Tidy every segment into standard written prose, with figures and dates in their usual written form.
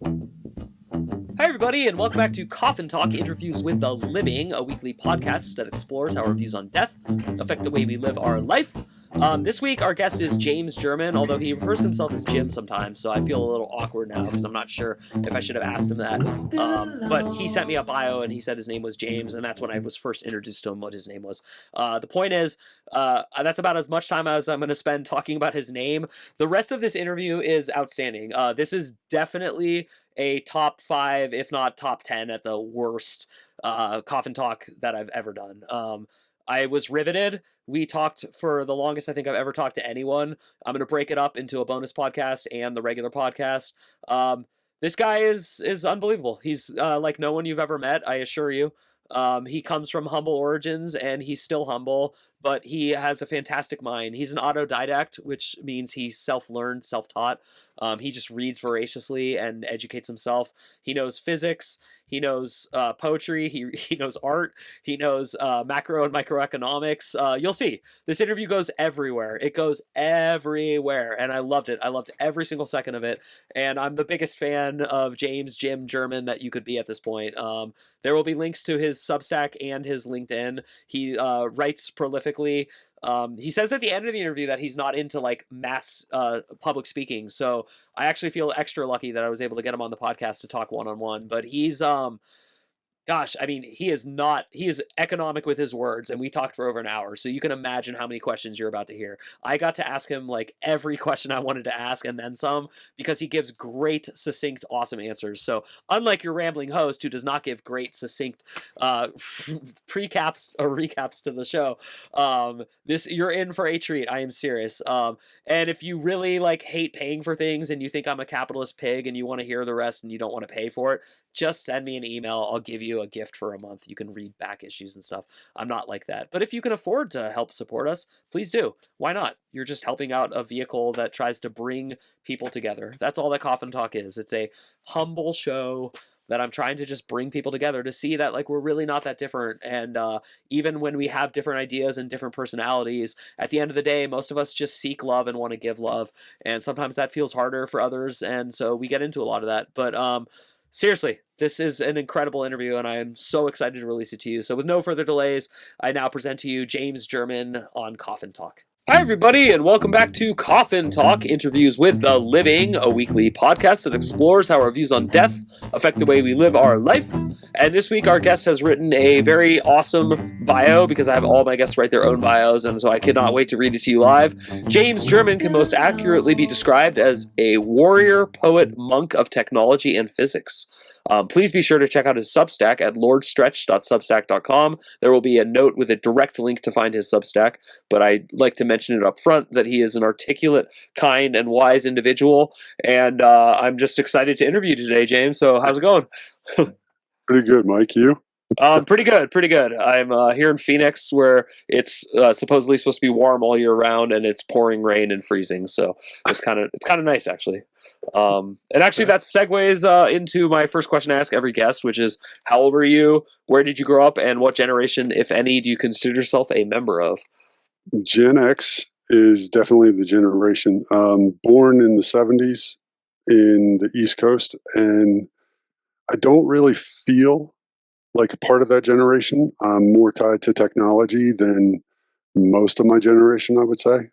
Hi, everybody, and welcome back to Coffin Talk Interviews with the Living, a weekly podcast that explores how our views on death affect the way we live our life. This week, our guest is James German, although he refers to himself as Jim sometimes, so I feel a little awkward now because I'm not sure if I should have asked him that. But he sent me a bio and he said his name was James, and that's when I was first introduced to him what his name was. The point is, that's about as much time as I'm going to spend talking about his name. The rest of this interview is outstanding. This is definitely a top 5, if not top 10 at the worst Coffin Talk that I've ever done. I was riveted. We talked for the longest I think I've ever talked to anyone. I'm going to break it up into a bonus podcast and the regular podcast. This guy is unbelievable. He's like no one you've ever met, I assure you. He comes from humble origins and he's still humble, but he has a fantastic mind. He's an autodidact, which means he's self-learned, self-taught. He just reads voraciously and educates himself. He knows physics. He knows poetry. He knows art. He knows macro and microeconomics. You'll see. This interview goes everywhere. It goes everywhere, and I loved it. I loved every single second of it, and I'm the biggest fan of Jim German that you could be at this point. There will be links to his Substack and his LinkedIn. He writes prolifically. He says at the end of the interview that he's not into like mass public speaking. So I actually feel extra lucky that I was able to get him on the podcast to talk one-on-one. But he's gosh, I mean, he is economic with his words, and we talked for over an hour, so you can imagine how many questions you're about to hear. I got to ask him like every question I wanted to ask and then some, because he gives great, succinct, awesome answers. So unlike your rambling host who does not give great, succinct precaps or recaps to the show, you're in for a treat. I am serious. And if you really like hate paying for things and you think I'm a capitalist pig and you want to hear the rest and you don't want to pay for it, just send me an email. I'll give you a gift for a month. You can read back issues and stuff. I'm not like that. But if you can afford to help support us, please do. Why not? You're just helping out a vehicle that tries to bring people together. That's all that Coffin Talk is. It's a humble show that I'm trying to just bring people together to see that like we're really not that different. And even when we have different ideas and different personalities, at the end of the day, most of us just seek love and want to give love. And sometimes that feels harder for others. And so we get into a lot of that. But seriously, this is an incredible interview, and I am so excited to release it to you. So with no further delays, I now present to you James German on Coffin Talk. Hi, everybody, and welcome back to Coffin Talk, Interviews with the Living, a weekly podcast that explores how our views on death affect the way we live our life. And this week, our guest has written a very awesome bio, because I have all my guests write their own bios, and so I cannot wait to read it to you live. James German can most accurately be described as a warrior, poet, monk of technology and physics. Please be sure to check out his Substack at lordstretch.substack.com. There will be a note with a direct link to find his Substack, but I'd like to mention it up front that he is an articulate, kind, and wise individual, and I'm just excited to interview you today, James. So how's it going? Pretty good, Mike. You? Pretty good. I'm here in Phoenix, where it's supposedly supposed to be warm all year round, and it's pouring rain and freezing. So it's kind of nice, actually. And actually, that segues into my first question I ask every guest, which is, how old are you? Where did you grow up? And what generation, if any, do you consider yourself a member of? Gen X is definitely the generation. Born in the 70s in the East Coast, and I don't really feel like a part of that generation. I'm more tied to technology than most of my generation, I would say.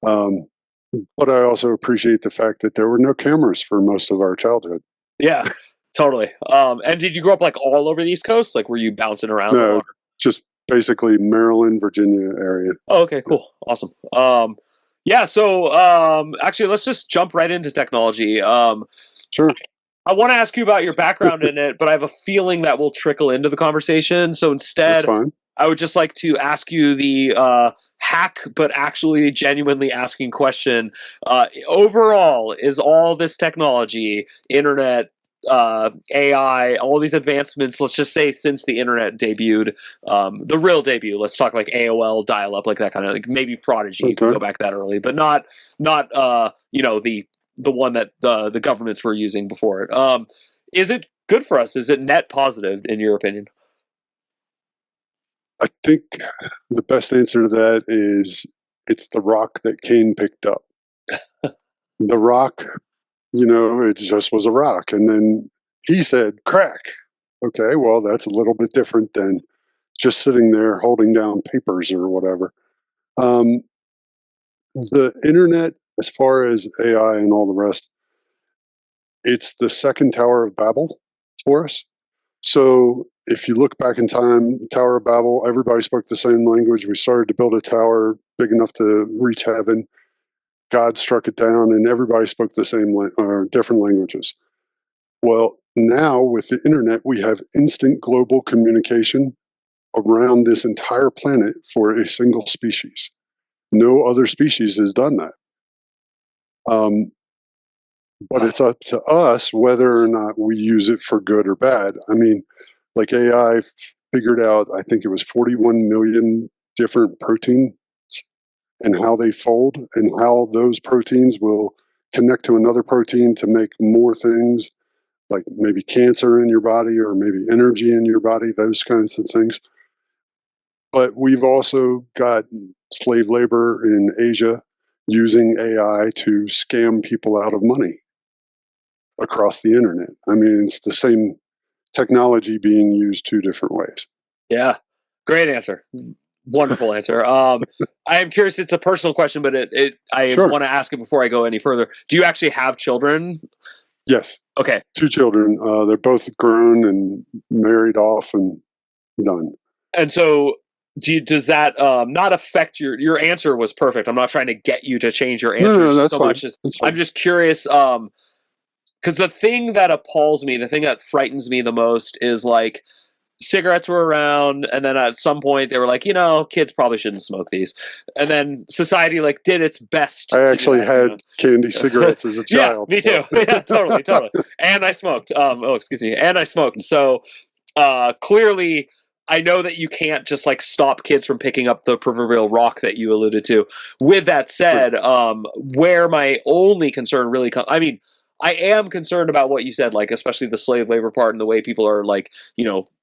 But I also appreciate the fact that there were no cameras for most of our childhood. Yeah, totally. And did you grow up like all over the East Coast? Like, were you bouncing around? No, just basically Maryland, Virginia area. Oh, okay, cool. Awesome. Yeah, so actually, let's just jump right into technology. Sure. I want to ask you about your background in it, but I have a feeling that will trickle into the conversation. So That's instead, fine. I would just like to ask you the hack, but actually genuinely asking question. Overall, is all this technology, internet, AI, all these advancements, let's just say since the internet debuted, the real debut, let's talk like AOL, dial-up, like that kind of, like maybe Prodigy, you can go back that early, but not the one that the governments were using before it. Is it good for us? Is it net positive, in your opinion? I think the best answer to that is it's the rock that Cain picked up. The rock it just was a rock. And then he said, crack. Okay, well, that's a little bit different than just sitting there holding down papers or whatever. The internet, as far as AI and all the rest, it's the second Tower of Babel for us. So if you look back in time, Tower of Babel, everybody spoke the same language. We started to build a tower big enough to reach heaven. God struck it down, and everybody spoke the same or different languages. Well, now with the internet, we have instant global communication around this entire planet for a single species. No other species has done that. But it's up to us whether or not we use it for good or bad. I mean, like AI figured out, I think it was 41 million different proteins and how they fold and how those proteins will connect to another protein to make more things, like maybe cancer in your body or maybe energy in your body, those kinds of things. But we've also got slave labor in Asia using AI to scam people out of money across the internet. I mean, it's the same technology being used two different ways. Yeah, great answer. Wonderful answer. I am curious. It's a personal question, but I Sure. want to ask it before I go any further. Do you actually have children? Yes. Okay. 2 children. They're both grown and married off and done. And so, does that not affect your answer? Was perfect. I'm not trying to get you to change your answer No, that's so fine. much as That's fine. I'm just curious. Because the thing that appalls me, the thing that frightens me the most is like cigarettes were around, and then at some point they were like, kids probably shouldn't smoke these, and then society like did its best. I actually had candy cigarettes as a child. Yeah, me too. Yeah, totally. And I smoked. Excuse me. And I smoked. So clearly, I know that you can't just like stop kids from picking up the proverbial rock that you alluded to. With that said, where my only concern really comes, I mean, I am concerned about what you said, like especially the slave labor part and the way people are like,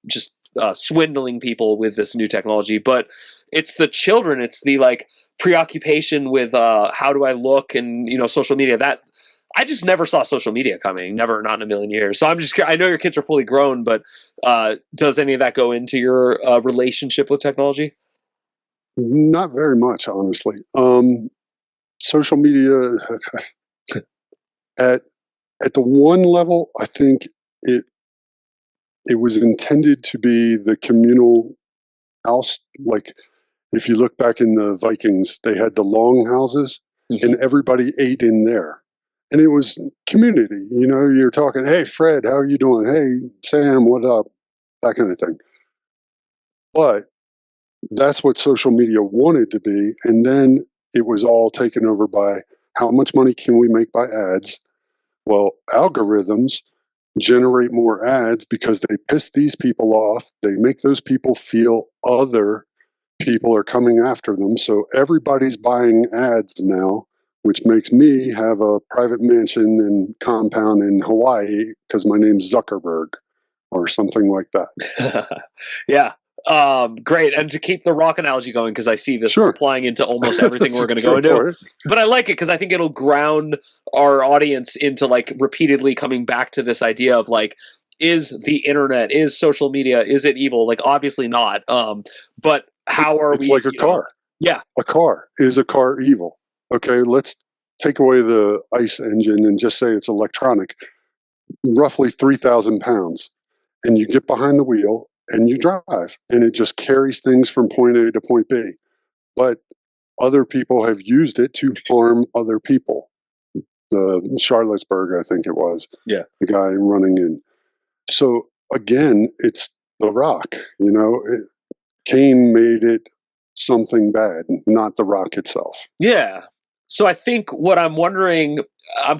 just swindling people with this new technology. But it's the children. It's the like preoccupation with how do I look and social media. That I just never saw social media coming. Never, not in a million years. So I know your kids are fully grown, but does any of that go into your relationship with technology? Not very much, honestly. Social media at the one level, I think it was intended to be the communal house. Like if you look back in the Vikings, they had the long houses, and everybody ate in there, and it was community. You're talking, hey Fred, how are you doing? Hey Sam, what up? That kind of thing. But that's what social media wanted to be, and then it was all taken over by how much money can we make by ads. Well, algorithms generate more ads because they piss these people off. They make those people feel other people are coming after them. So everybody's buying ads now, which makes me have a private mansion and compound in Hawaii because my name's Zuckerberg or something like that. Yeah. Great. And to keep the rock analogy going, because I see this applying into almost everything we're going to go into. But I like it because I think it'll ground our audience into like repeatedly coming back to this idea of like, is the internet, is social media, is it evil? Like, obviously not. But how are it's like a car. Yeah. A car. Is a car evil? Okay, let's take away the ICE engine and just say it's electronic. Roughly 3,000 pounds. And you get behind the wheel and you drive, and it just carries things from point A to point B. But other people have used it to harm other people. The Charlottesburg, I think it was. Yeah. The guy running in. So again, it's the rock. Cain made it something bad, not the rock itself. Yeah. So I think what I'm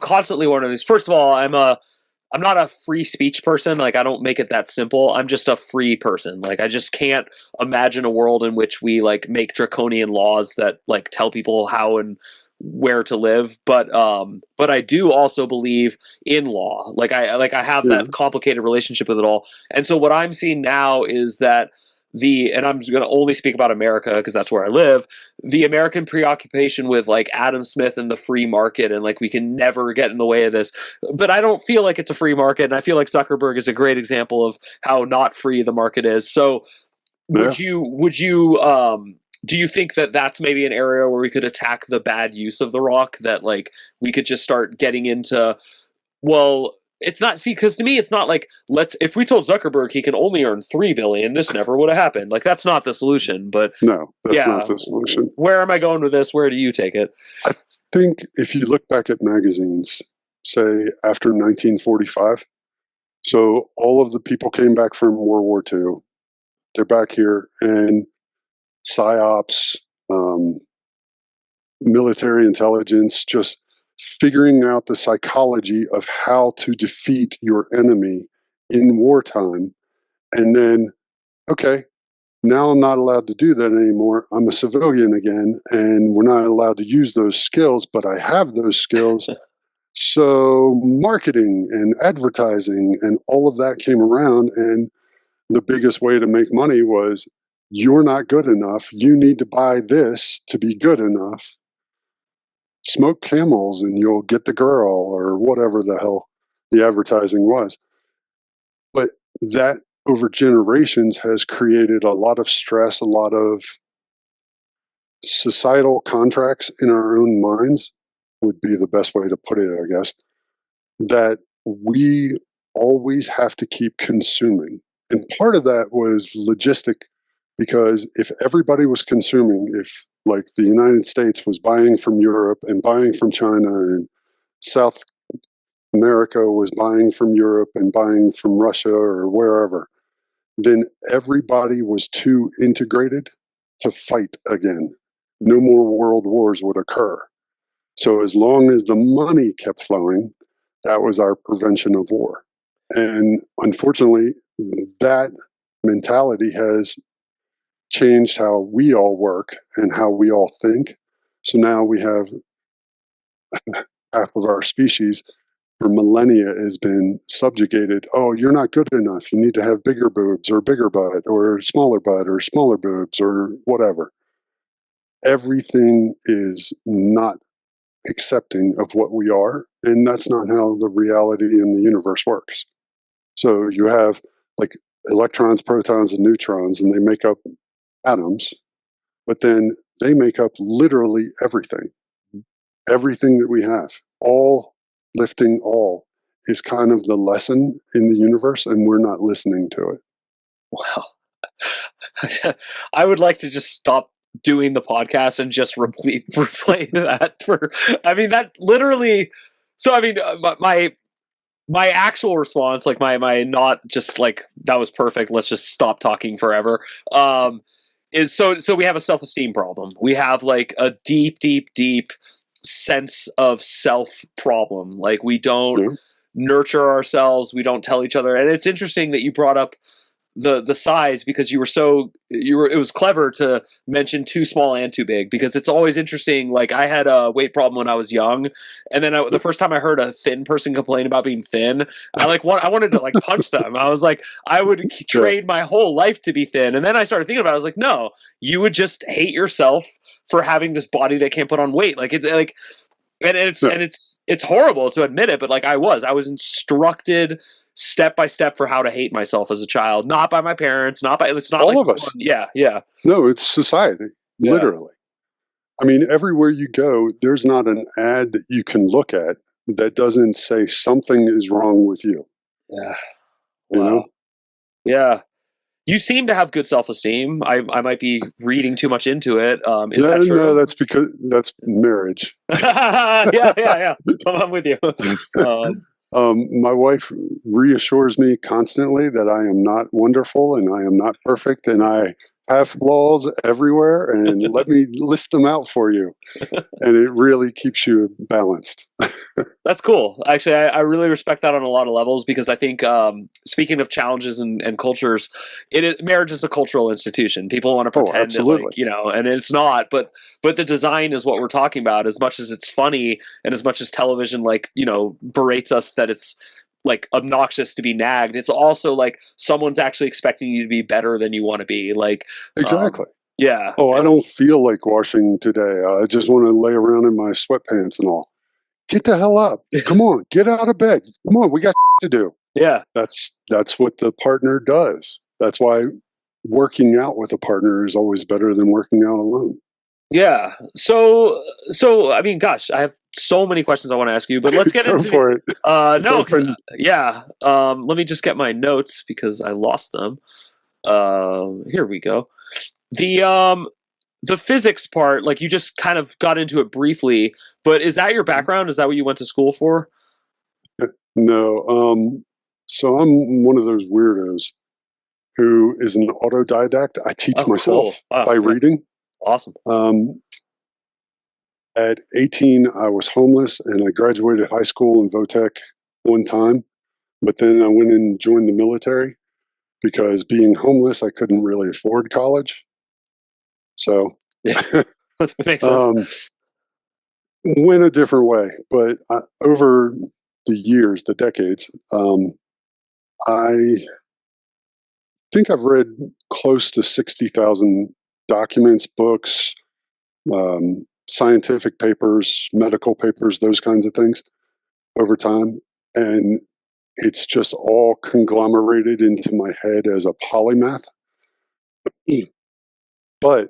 constantly wondering is, first of all, I'm not a free speech person. Like, I don't make it that simple. I'm just a free person. Like, I just can't imagine a world in which we like make draconian laws that like tell people how and where to live. But I do also believe in law. Like I have that complicated relationship with it all. And so what I'm seeing now is that and I'm going to only speak about America because that's where I live, the American preoccupation with like Adam Smith and the free market, and like we can never get in the way of this. But I don't feel like it's a free market, and I feel like Zuckerberg is a great example of how not free the market is. So would you do you think that that's maybe an area where we could attack the bad use of the rock, that like we could just start getting into, well, it's not, see, because to me it's not like, if we told Zuckerberg he can only earn 3 billion, this never would have happened. Like that's not the solution. But no, that's not the solution. Where am I going with this? Where do you take it? I think if you look back at magazines, say after 1945, so all of the people came back from World War II, they're back here, and psyops, military intelligence, just figuring out the psychology of how to defeat your enemy in wartime. And then, okay, now I'm not allowed to do that anymore. I'm a civilian again, and we're not allowed to use those skills, but I have those skills. So marketing and advertising and all of that came around, and the biggest way to make money was, you're not good enough. You need to buy this to be good enough. Smoke Camels and you'll get the girl, or whatever the hell the advertising was. But that over generations has created a lot of stress, a lot of societal contracts in our own minds, would be the best way to put it, I guess, that we always have to keep consuming. And part of that was logistic, because if everybody was consuming, if like the United States was buying from Europe and buying from China, and South America was buying from Europe and buying from Russia or wherever, then everybody was too integrated to fight again. No more world wars would occur. So as long as the money kept flowing, that was our prevention of war. And unfortunately, that mentality has changed how we all work and how we all think. So now we have half of our species for millennia has been subjugated. Oh, you're not good enough. You need to have bigger boobs or bigger butt or smaller boobs or whatever. Everything is not accepting of what we are, and that's not how the reality in the universe works. So you have like electrons, protons, and neutrons, and they make up atoms, but then they make up literally everything. Everything that we have, all lifting all, is kind of the lesson in the universe, and we're not listening to it. Wow. I would like to just stop doing the podcast and just replay that for, I mean, that literally, so I mean, my actual response, like my not just like, that was perfect, let's just stop talking forever, is so we have a self-esteem problem. We have like a deep sense of self problem. Like we don't nurture ourselves, we don't tell each other. And it's interesting that you brought up the size, because it was clever to mention too small and too big, because it's always interesting. Like I had a weight problem when I was young, and then the first time I heard a thin person complain about being thin, I wanted to like punch them. I was like, I would trade my whole life to be thin. And then I started thinking about it. I was like, no, you would just hate yourself for having this body that can't put on weight. Like it's horrible to admit it, but like I was instructed step by step for how to hate myself as a child, not by my parents, it's not all like of us. Yeah. No, it's society, literally. I mean, everywhere you go, there's not an ad that you can look at that doesn't say something is wrong with you. Yeah. Wow. You know? Yeah. You seem to have good self-esteem. I might be reading too much into it. Is that true? No, that's marriage. Yeah. I'm with you. My wife reassures me constantly that I am not wonderful and I am not perfect and I have flaws everywhere, and let me list them out for you. And it really keeps you balanced. That's cool. Actually, I really respect that on a lot of levels, because I think, speaking of challenges and cultures, marriage is a cultural institution. People want to pretend that, like, and it's not, but the design is what we're talking about. As much as it's funny and as much as television, like, berates us that it's like obnoxious to be nagged. It's also like someone's actually expecting you to be better than you want to be. Like, Exactly. Yeah. Oh, I don't feel like washing today. I just want to lay around in my sweatpants and all. Get the hell up. Come on, get out of bed. Come on, we got to do. Yeah. That's what the partner does. That's why working out with a partner is always better than working out alone. Yeah. So I mean, gosh, I have so many questions I want to ask you, but let's get Go into for it. no, 'cause, yeah. Let me just get my notes because I lost them. Here we go. The physics part, like you just kind of got into it briefly, but is that your background? Is that what you went to school for? No. So I'm one of those weirdos who is an autodidact. I teach myself by reading. Awesome. At 18, I was homeless and I graduated high school in Votech one time, but then I went and joined the military because being homeless, I couldn't really afford college. So that makes sense. Went a different way. But over the years, the decades, I think I've read close to 60,000 documents, books, scientific papers, medical papers, those kinds of things over time. And it's just all conglomerated into my head as a polymath. But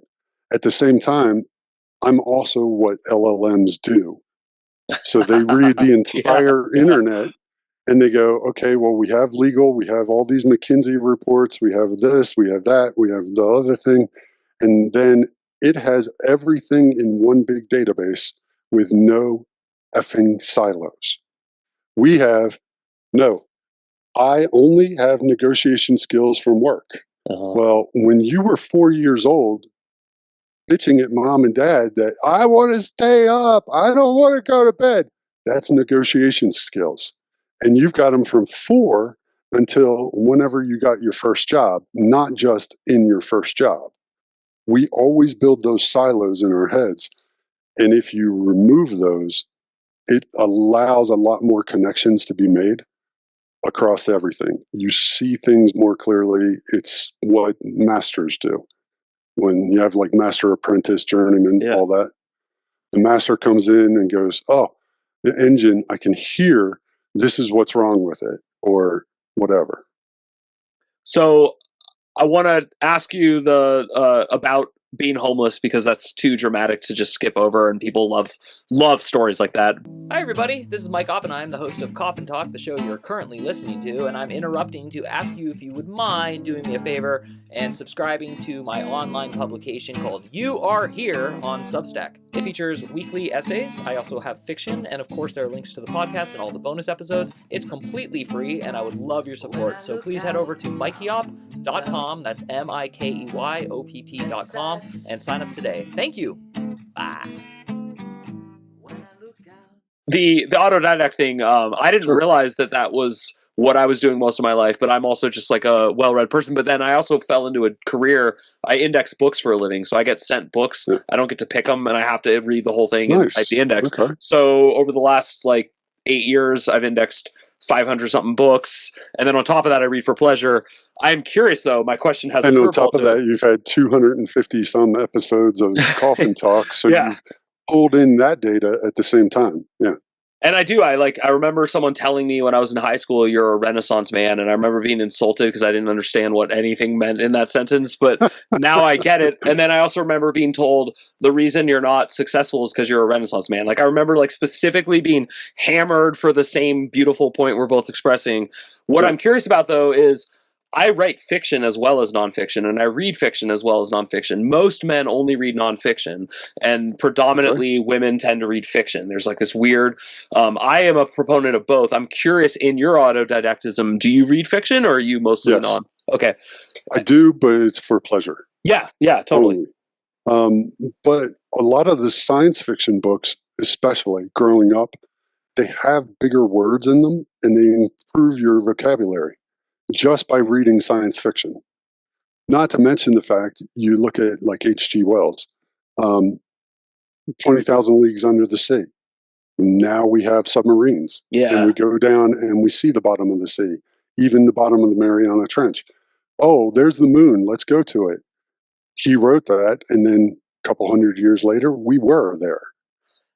at the same time, I'm also what LLMs do. So they read the entire internet and they go, okay, well, we have legal, we have all these McKinsey reports, we have this, we have that, we have the other thing. And then it has everything in one big database with no effing silos. We have, no, I only have negotiation skills from work. Well, when you were 4 years old, bitching at mom and dad that I want to stay up, I don't want to go to bed, that's negotiation skills. And you've got them from 4 until whenever you got your first job, not just in your first job. We always build those silos in our heads. And if you remove those, it allows a lot more connections to be made across everything. You see things more clearly. It's what masters do. When you have like master, apprentice, journeyman, all that, the master comes in and goes, oh, the engine, I can hear this is what's wrong with it or whatever. So I want to ask you about being homeless because that's too dramatic to just skip over, and people love stories like that. Hi everybody, this is Mike Oppenheim, the host of Coffin Talk, the show you're currently listening to, and I'm interrupting to ask you if you would mind doing me a favor and subscribing to my online publication called You Are Here on Substack. It features weekly essays. I also have fiction, and of course there are links to the podcast and all the bonus episodes. It's completely free, and I would love your support, so please head over to mikeyop.com, that's MIKEYOPP.com, and sign up today. Thank you. Bye. The autodidact thing, I didn't realize that was what I was doing most of my life, but I'm also just like a well-read person. But then I also fell into a career. I index books for a living, so I get sent books. I don't get to pick them, and I have to read the whole thing and type the index. Okay. So over the last 8 years, I've indexed 500 something books, and then on top of that, I read for pleasure. I'm curious though. My question has, and on top of that, you've had 250 some episodes of Coffin Talk, so you've pulled in that data at the same time. Yeah. And I do. I remember someone telling me when I was in high school, you're a Renaissance man. And I remember being insulted because I didn't understand what anything meant in that sentence. But now I get it. And then I also remember being told the reason you're not successful is because you're a Renaissance man. I remember specifically being hammered for the same beautiful point we're both expressing. What I'm curious about, though, is I write fiction as well as nonfiction, and I read fiction as well as nonfiction. Most men only read nonfiction, and predominantly women tend to read fiction. There's this weird, I am a proponent of both. I'm curious, in your autodidactism, do you read fiction or are you mostly non? Okay. I do, but it's for pleasure. Yeah, totally. But a lot of the science fiction books, especially growing up, they have bigger words in them and they improve your vocabulary just by reading science fiction. Not to mention the fact you look at H.G. Wells, 20,000 Leagues Under the Sea. Now we have submarines, and Yeah. we go down and we see the bottom of the sea, even the bottom of the Mariana Trench. Oh, there's the moon. Let's go to it. He wrote that, and then a couple hundred years later, we were there.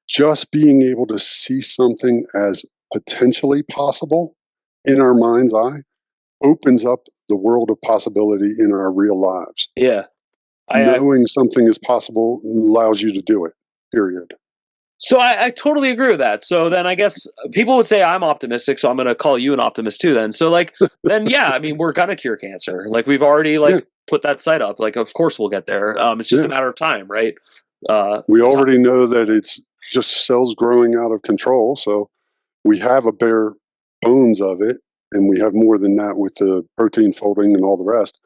Just being able to see something as potentially possible in our mind's eye opens up the world of possibility in our real lives. Yeah. I Knowing something is possible allows you to do it, period. So I totally agree with that. So then I guess people would say I'm optimistic, so I'm going to call you an optimist too. Then then yeah, I mean we're gonna cure cancer. Like we've already Yeah. put that site up. Like of course we'll get there. It's just Yeah. a matter of time, right? We already know that it's just cells growing out of control. So we have a bare bones of it, and we have more than that with the protein folding and all the rest.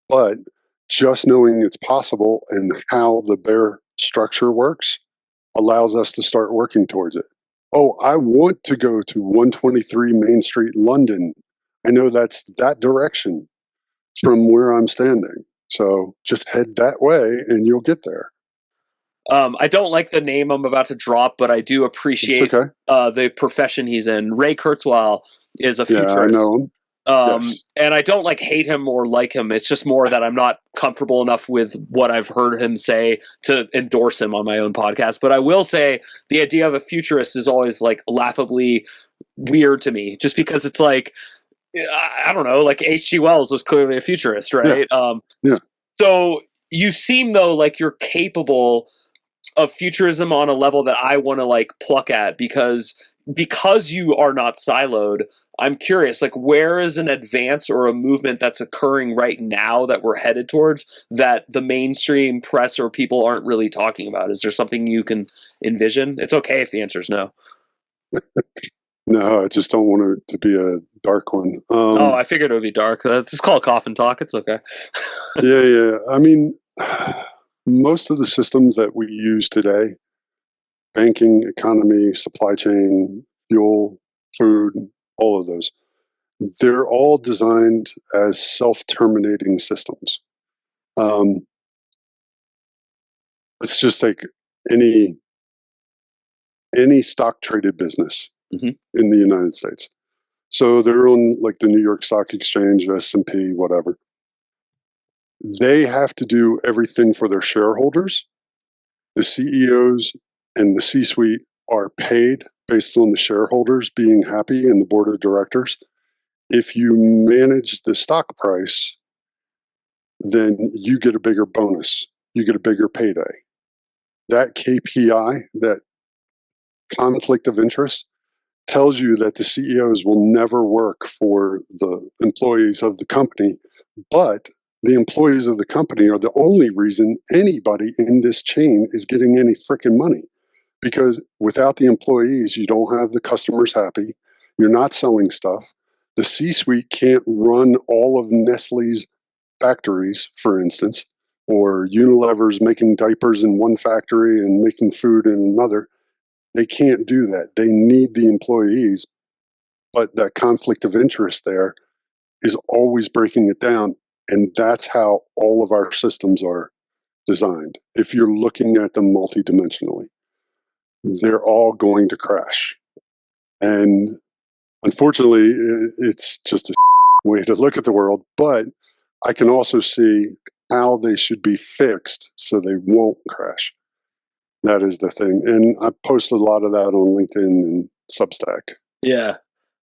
But just knowing it's possible and how the bare structure works allows us to start working towards it. Oh, I want to go to 123 Main Street, London. I know that's that direction from where I'm standing. So just head that way and you'll get there. I don't like the name I'm about to drop, but I do It's appreciate okay. the profession he's in. Ray Kurzweil is a Yeah, I futurist. know him. Yes. And I don't hate him or like him. It's just more that I'm not comfortable enough with what I've heard him say to endorse him on my own podcast. But I will say the idea of a futurist is always laughably weird to me, just because it's I don't know, H.G. Wells was clearly a futurist, right? Yeah. So you seem though like you're capable of futurism on a level that I want to pluck at because you are not siloed. I'm curious, where is an advance or a movement that's occurring right now that we're headed towards that the mainstream press or people aren't really talking about? Is there something you can envision? It's okay if the answer is no. No, I just don't want it to be a dark one. I figured it would be dark. It's just called Coffin Talk. It's okay. Yeah. I mean, most of the systems that we use today, banking, economy, supply chain, fuel, food, all of those, they're all designed as self-terminating systems. Let's just take any stock traded business Mhm. in the United States. So they're on the New York Stock Exchange, S&P, whatever. They have to do everything for their shareholders. The CEOs and the C-suite are paid based on the shareholders being happy and the board of directors. If you manage the stock price, then you get a bigger bonus. You get a bigger payday. That KPI, that conflict of interest, tells you that the CEOs will never work for the employees of the company, but the employees of the company are the only reason anybody in this chain is getting any freaking money. Because without the employees, you don't have the customers happy. You're not selling stuff. The C-suite can't run all of Nestle's factories, for instance, or Unilever's making diapers in one factory and making food in another. They can't do that. They need the employees, but that conflict of interest there is always breaking it down. And that's how all of our systems are designed. If you're looking at them multidimensionally, they're all going to crash. And unfortunately, it's just a way to look at the world. But I can also see how they should be fixed so they won't crash. That is the thing. And I posted a lot of that on LinkedIn and Substack. Yeah.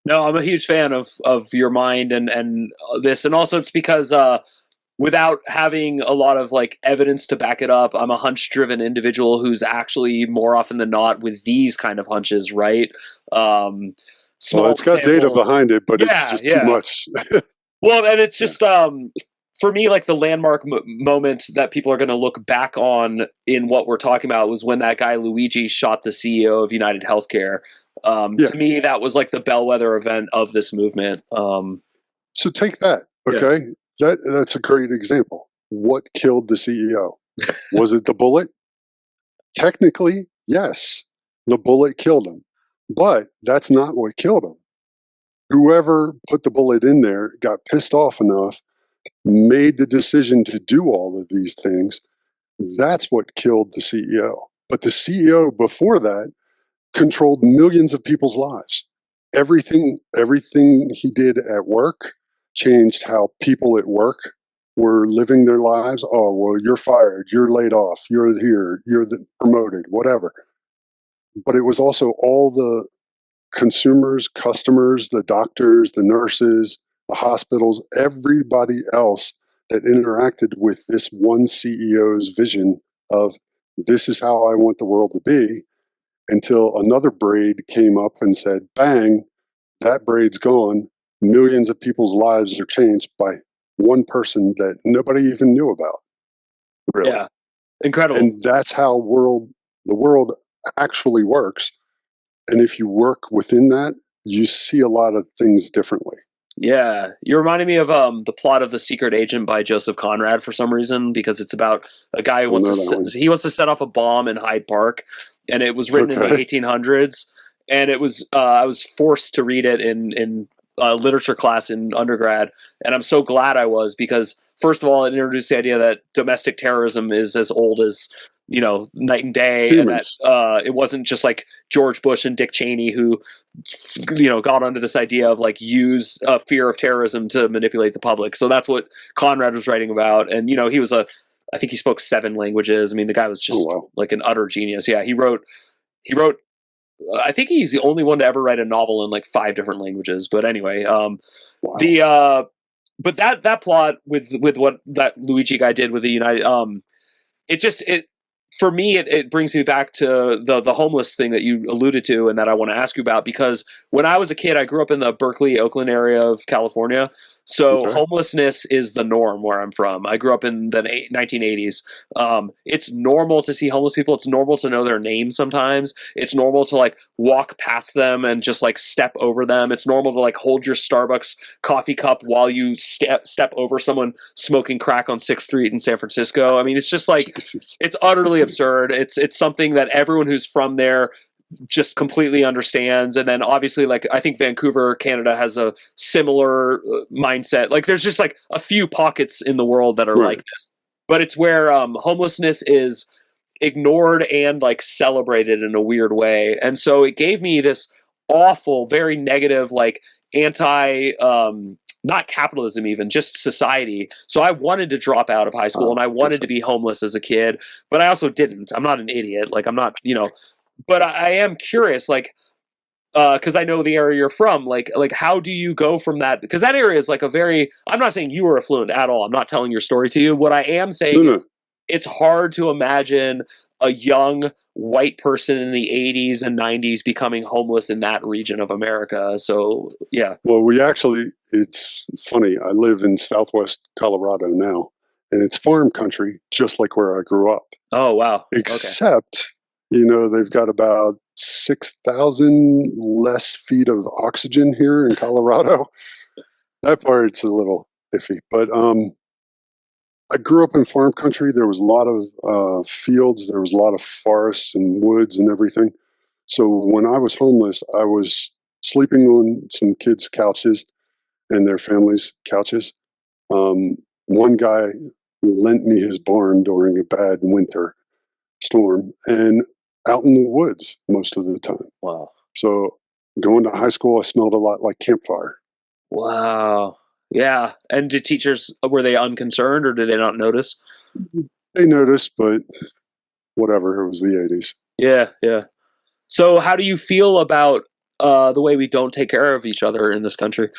No, I'm a huge fan of your mind and this, and also it's because without having a lot of evidence to back it up, I'm a hunch-driven individual who's actually more often than not with these kind of hunches, right? Small It's got examples. data behind it, but it's just too much. Well, and it's just for me, the landmark moment that people are going to look back on in what we're talking about was when that guy Luigi shot the CEO of United Healthcare. To me, that was the bellwether event of this movement. So take that, okay? Yeah. That's a great example. What killed the CEO? Was it the bullet? Technically, yes, the bullet killed him, but that's not what killed him. Whoever put the bullet in there got pissed off enough, made the decision to do all of these things. That's what killed the CEO. But the CEO before that controlled millions of people's lives. Everything he did at work changed how people at work were living their lives. Oh, well, you're fired, you're laid off, you're here, promoted, whatever. But it was also all the consumers, customers, the doctors, the nurses, the hospitals, everybody else that interacted with this one CEO's vision of this is how I want the world to be, until another braid came up and said, bang, that braid's gone. Millions of people's lives are changed by one person that nobody even knew about. Really. Yeah. Incredible. And that's how the world actually works. And if you work within that, you see a lot of things differently. Yeah, you're reminding me of the plot of The Secret Agent by Joseph Conrad for some reason, because it's about a guy who wants to set off a bomb in Hyde Park, and it was written in the 1800s, and it was I was forced to read it in literature class in undergrad, and I'm so glad I was, because first of all, it introduced the idea that domestic terrorism is as old as night and day, humans. And that it wasn't just like George Bush and Dick Cheney who got under this idea of like use fear of terrorism to manipulate the public. So that's what Conrad was writing about. And he was I think he spoke 7 languages. I mean, the guy was just like an utter genius. Yeah, he wrote I think he's the only one to ever write a novel in like 5 different languages. But anyway, but that plot with what that Luigi guy did with the United for me, it brings me back to the homeless thing that you alluded to and that I want to ask you about, because when I was a kid, I grew up in the Berkeley, Oakland area of California. So homelessness is the norm where I'm from. I grew up in the 1980s. It's normal to see homeless people. It's normal to know their names sometimes. It's normal to like walk past them and just like step over them. It's normal to like hold your Starbucks coffee cup while you step over someone smoking crack on 6th Street in San Francisco. I mean, it's just like, it's utterly absurd. It's something that everyone who's from there just completely understands. And then obviously, like, I think Vancouver, Canada has a similar mindset. Like there's just like a few pockets in the world that are like this, but it's where homelessness is ignored and like celebrated in a weird way. And so it gave me this awful, very negative, like anti not capitalism, even just society. So I wanted to drop out of high school and I wanted to be homeless as a kid, but I also didn't. I'm not an idiot. Like I'm not, but I am curious, like, because I know the area you're from, like how do you go from that? Because that area is like I'm not saying you were affluent at all. I'm not telling your story to you. What I am saying is it's hard to imagine a young white person in the 80s and 90s becoming homeless in that region of America. So, yeah. Well, it's funny. I live in Southwest Colorado now, and it's farm country, just like where I grew up. Oh, wow. Except... they've got about 6,000 less feet of oxygen here in Colorado. That part's a little iffy. But I grew up in farm country. There was a lot of fields. There was a lot of forests and woods and everything. So when I was homeless, I was sleeping on some kids' couches and their families' couches. One guy lent me his barn during a bad winter storm, and out in the woods most of the time. Wow. So going to high school, I smelled a lot like campfire. Wow. Yeah. And did teachers, were they unconcerned or did they not notice? They noticed, but whatever. It was the 80s. Yeah. Yeah. So how do you feel about the way we don't take care of each other in this country?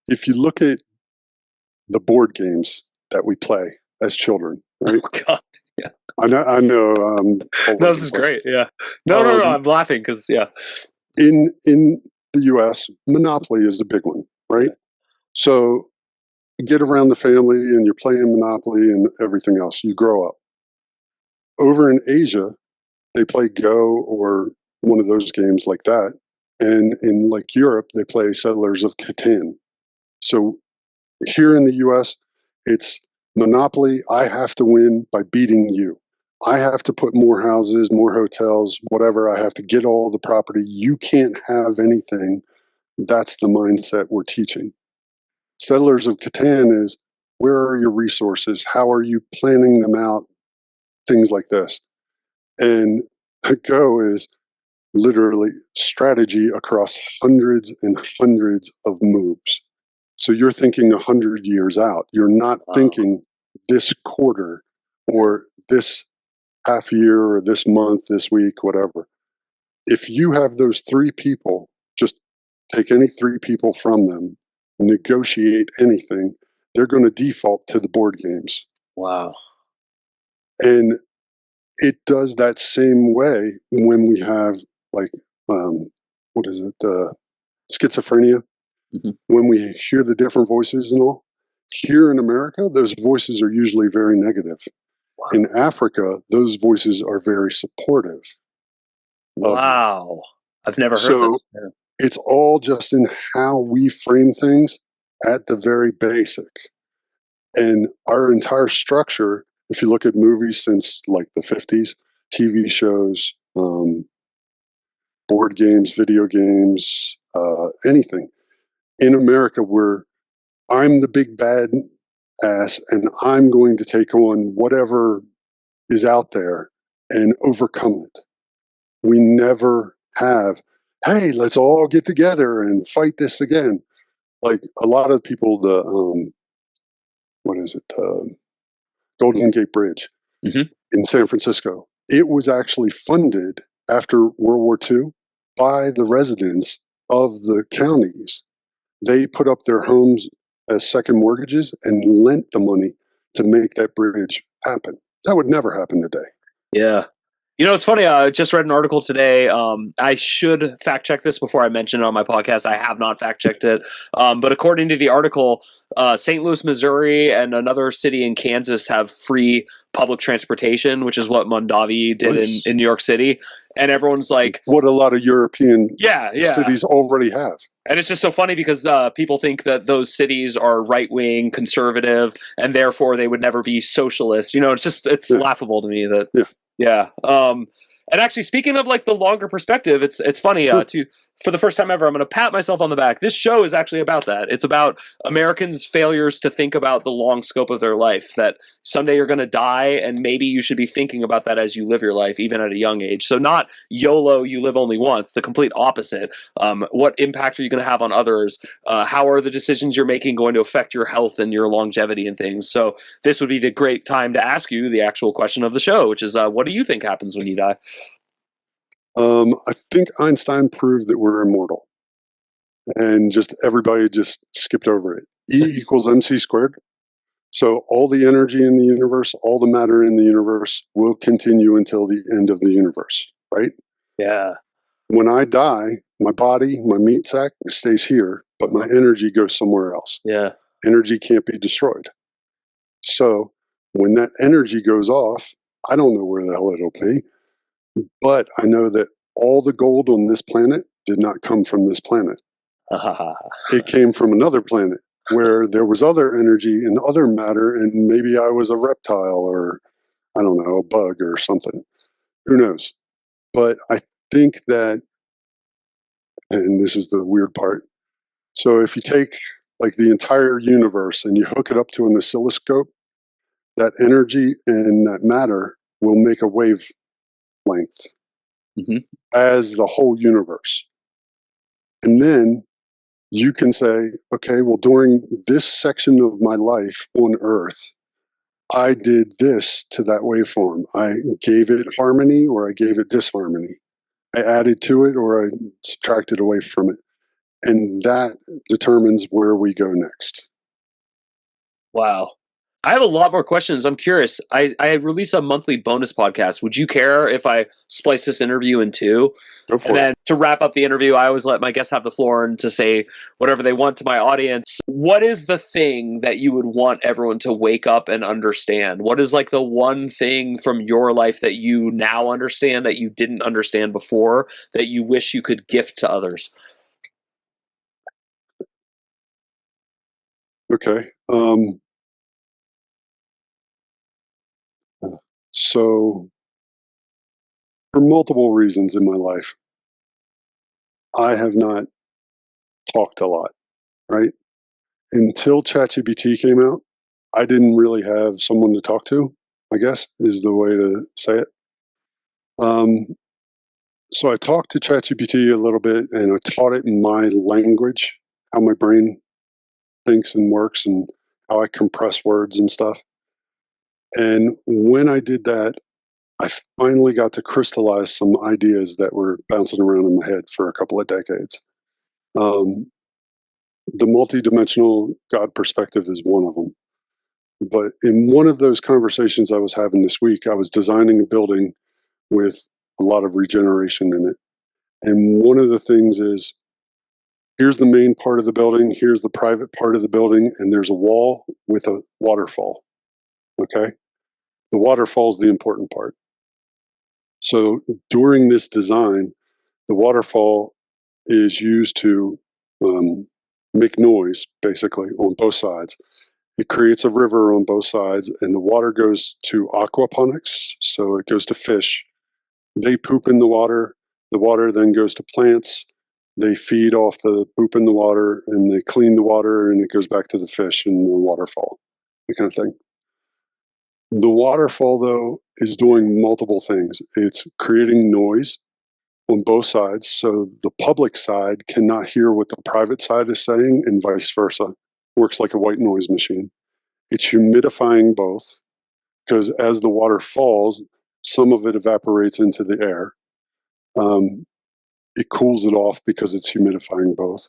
If you look at the board games that we play as children, right? Oh, God. Yeah. I know. No, this is great. Yeah. No. I'm laughing because, yeah. In the U.S., Monopoly is the big one, right? So you get around the family and you're playing Monopoly and everything else. You grow up. Over in Asia, they play Go or one of those games like that. And in like Europe, they play Settlers of Catan. So here in the U.S., it's Monopoly. I have to win by beating you. I have to put more houses, more hotels, whatever. I have to get all the property. You can't have anything. That's the mindset we're teaching. Settlers of Catan is, where are your resources? How are you planning them out? things like this. And Go is literally strategy across hundreds and hundreds of moves. So you're thinking 100 years out. You're not thinking this quarter or this half year or this month, this week, whatever. If you have those three people, just take any three people from them, negotiate anything, they're going to default to the board games. Wow. And it does that same way when we have like, what is it? Schizophrenia. Mm-hmm. When we hear the different voices and all. Here in America, those voices are usually very negative. Wow. In Africa, those voices are very supportive. Wow. I've never heard this. Yeah. It's all just in how we frame things at the very basic. And our entire structure, if you look at movies since like the 50s, TV shows, board games, video games, anything. In America, I'm the big bad ass and I'm going to take on whatever is out there and overcome it. We never have, hey, let's all get together and fight this again. Like a lot of people, Golden Gate Bridge in San Francisco. It was actually funded after World War II by the residents of the counties. They put up their homes as second mortgages and lent the money to make that bridge happen. That would never happen today. Yeah. You know, it's funny. I just read an article today. I should fact check this before I mention it on my podcast. I have not fact checked it. But according to the article, St. Louis, Missouri, and another city in Kansas have free public transportation, which is what Mondavi did in New York City. And everyone's like, what a lot of European cities already have. And it's just so funny because people think that those cities are right-wing, conservative, and therefore they would never be socialist. You know, it's laughable to me that. Yeah. And actually, speaking of like the longer perspective, it's funny for the first time ever, I'm going to pat myself on the back. This show is actually about that. It's about Americans' failures to think about the long scope of their life, that someday you're going to die, and maybe you should be thinking about that as you live your life, even at a young age. So not YOLO, you live only once, the complete opposite. What impact are you going to have on others? How are the decisions you're making going to affect your health and your longevity and things? So this would be the great time to ask you the actual question of the show, which is, what do you think happens when you die? I think Einstein proved that we're immortal, and just everybody just skipped over it. E equals mc squared. So all the energy in the universe, all the matter in the universe will continue until the end of the universe, right? Yeah. When I die, my body, my meat sack stays here, but my energy goes somewhere else. Yeah. Energy can't be destroyed. So when that energy goes off, I don't know where the hell it'll be. But I know that all the gold on this planet did not come from this planet. It came from another planet where there was other energy and other matter, and maybe I was a reptile or, I don't know, a bug or something. Who knows? But I think that, and this is the weird part, so if you take like the entire universe and you hook it up to an oscilloscope, that energy and that matter will make a wave length as the whole universe. And then you can say, okay, well, during this section of my life on Earth, I did this to that waveform. I gave it harmony or I gave it disharmony. I added to it or I subtracted away from it. And that determines where we go next. Wow. I have a lot more questions. I'm curious. I release a monthly bonus podcast. Would you care if I splice this interview in two? Go for it. And then to wrap up the interview, I always let my guests have the floor and to say whatever they want to my audience. What is the thing that you would want everyone to wake up and understand? What is like the one thing from your life that you now understand that you didn't understand before that you wish you could gift to others? Okay. So, for multiple reasons in my life, I have not talked a lot, right? Until ChatGPT came out, I didn't really have someone to talk to. I guess is the way to say it. So I talked to ChatGPT a little bit, and I taught it in my language, how my brain thinks and works, and how I compress words and stuff. And when I did that, I finally got to crystallize some ideas that were bouncing around in my head for a couple of decades. Um, the multidimensional God perspective is one of them. But in one of those conversations I was having this week, I was designing a building with a lot of regeneration in it. And one of the things is, here's the main part of the building, here's the private part of the building, and there's a wall with a waterfall. Okay? The waterfall is the important part. So during this design, the waterfall is used to make noise, basically, on both sides. It creates a river on both sides, and the water goes to aquaponics, so it goes to fish. They poop in the water then goes to plants. They feed off the poop in the water, and they clean the water, and it goes back to the fish in the waterfall, that kind of thing. The waterfall, though, is doing multiple things. It's creating noise on both sides, so the public side cannot hear what the private side is saying, and vice versa. Works like a white noise machine. It's humidifying both, because as the water falls, some of it evaporates into the air. It cools it off because it's humidifying both.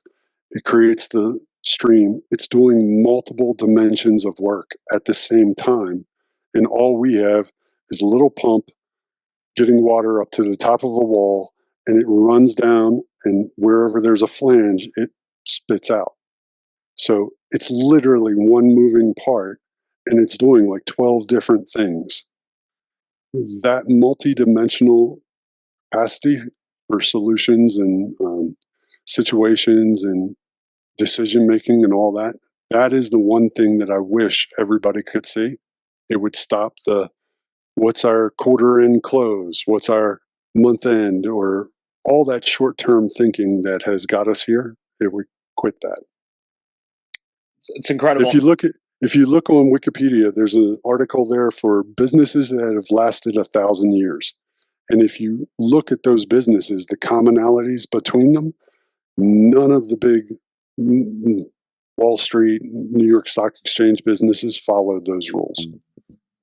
It creates the stream. It's doing multiple dimensions of work at the same time. And all we have is a little pump getting water up to the top of a wall, and it runs down, and wherever there's a flange, it spits out. So it's literally one moving part, and it's doing like 12 different things. That multi-dimensional capacity for solutions and situations and decision making and all that, that is the one thing that I wish everybody could see. It would stop the what's our quarter end close, what's our month end, or all that short term thinking that has got us here. It would quit that. It's incredible. If you look on Wikipedia, there's an article there for businesses that have lasted 1,000 years. And if you look at those businesses, the commonalities between them, none of the big Wall Street, New York Stock Exchange businesses follow those rules.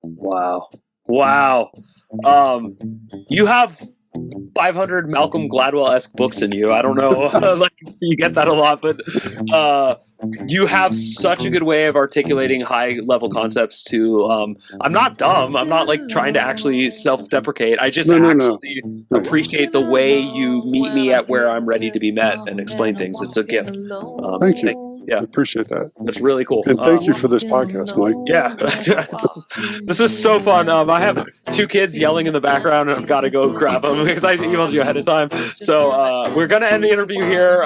Wow. You have 500 Malcolm Gladwell-esque books in you. I don't know, like you get that a lot, but you have such a good way of articulating high-level concepts to. I'm not dumb. I'm not like trying to actually self-deprecate. I just appreciate the way you meet me at where I'm ready to be met and explain things. It's a gift. Thank you. Yeah, I appreciate that. That's really cool. And thank you for this podcast, Mike. Yeah, this is so fun. I have 2 kids yelling in the background, and I've got to go grab them because I emailed you ahead of time. So we're going to end the interview here.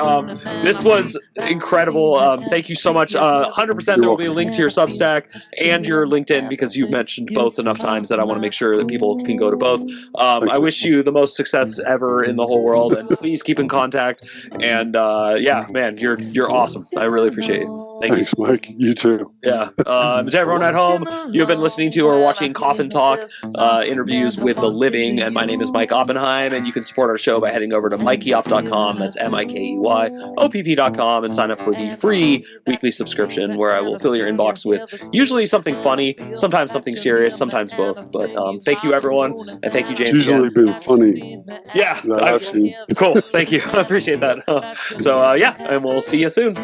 This was incredible. Thank you so much. 100% there will be a link to your Substack and your LinkedIn because you've mentioned both enough times that I want to make sure that people can go to both. I wish you the most success ever in the whole world, and please keep in contact. And yeah, man, you're awesome. I really appreciate it. Thanks, Mike. You too. Yeah. To everyone at home, you have been listening to or watching Coffin Talk, interviews with the living, and my name is Mike Oppenheim, and you can support our show by heading over to MikeyOpp.com, that's MikeyOpp.com, and sign up for the free weekly subscription where I will fill your inbox with usually something funny, sometimes something serious, sometimes both. But thank you, everyone, and thank you, James. It's usually been funny. Yeah. I've seen. Cool. Thank you. I appreciate that. So, yeah, and we'll see you soon.